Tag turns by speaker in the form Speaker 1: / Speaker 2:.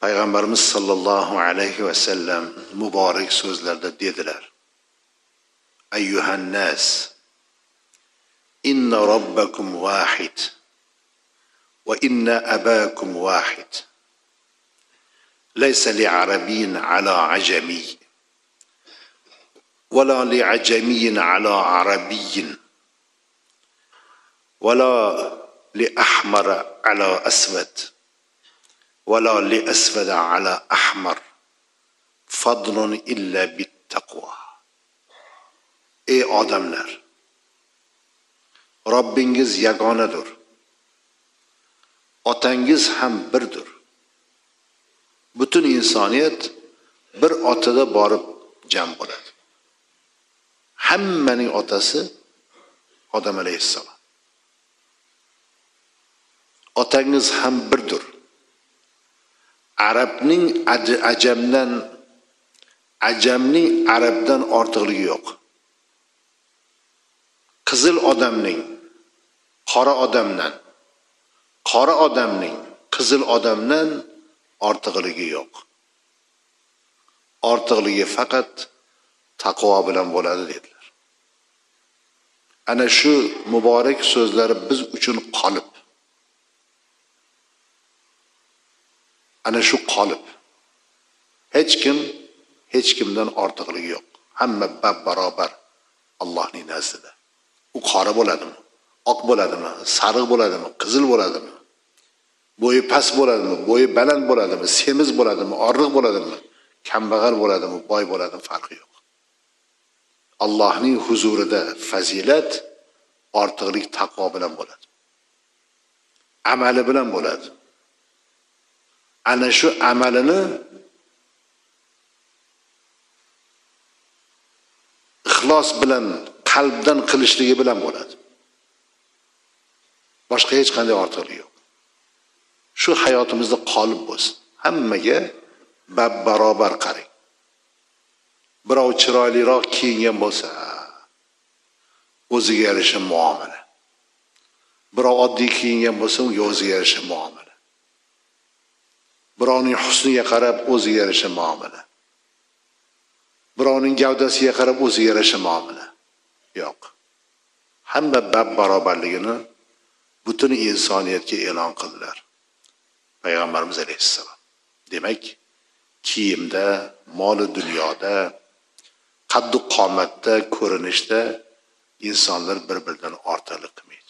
Speaker 1: Payg'ambarimiz sollallohu alayhi va sallam muborak so'zlarda dedilar: Ayyuhan nas, inna robbakum wahid va inna abakum wahid. Laysa li'arabiyyin ala ajami wala li'ajamiyyin ala arabiyyin wala li'ahmara ala aswad wala li'aswada ala ahmar fadlun illa bittaqwa. Ey odamlar, Robbingiz yagonadir. Otangiz ham birdir. Butun insoniyat bir otada borib jam bo'ladi. Hammaning otasi Odam alayhissalom. Otangiz ham birdir. Arabning ajamning arabdan ortiqligi yo'q. Qizil odamning qora odamdan, qora odamning qizil odamdan ortiqligi yo'q. Ortiqligi faqat taqvo bilan bo'ladi dedilar. Ana shu muborak so'zlari biz uchun qolib. Ana shu qolib. Hech kimdan ortiqligi yo'q. Hamma barobar Allohning nazdida. U qora bo'ladimi? Oq bo'ladimi? Sariq bo'ladimi? Qizil bo'ladimi? Bo'yi past bo'ladimi? Bo'yi baland bo'ladimi? Semiz bo'ladimi? Oriq bo'ladimi? Kambag'al bo'ladimi? Boy bo'ladimi? Farqi yo'q. Allohning huzurida fazilat, ortiqlik taqvo bilan bo'ladi. Amali bilan bo'ladi. Ana shu amalini ixlos bilan, qalbdan qilishligi bilan bo'ladi. Boshqa hech qanday ortiqlik yo'q. Shu hayotimizda qolib bo'lsin. Hammaga barobar qarang. Birov chiroyliroq kiyingan bo'lsa, o'ziga yarasha muomala. Birov oddiy kiyingan bo'lsa, unga o'ziga yarasha muomala. Birovning husniga qarab o'ziga yarasha muomala. Birovning gavdasiga qarab o'ziga yarasha muomala. Yo'q. Hamma barobarligini butun insoniyatga e'lon qildilar Payg'ambarimiz alayhissalom. Demak, kiyimda, mol dunyoda, qaddu qomatda, ko'rinishda insonlar bir-biridan ortiqlik qilmaydi.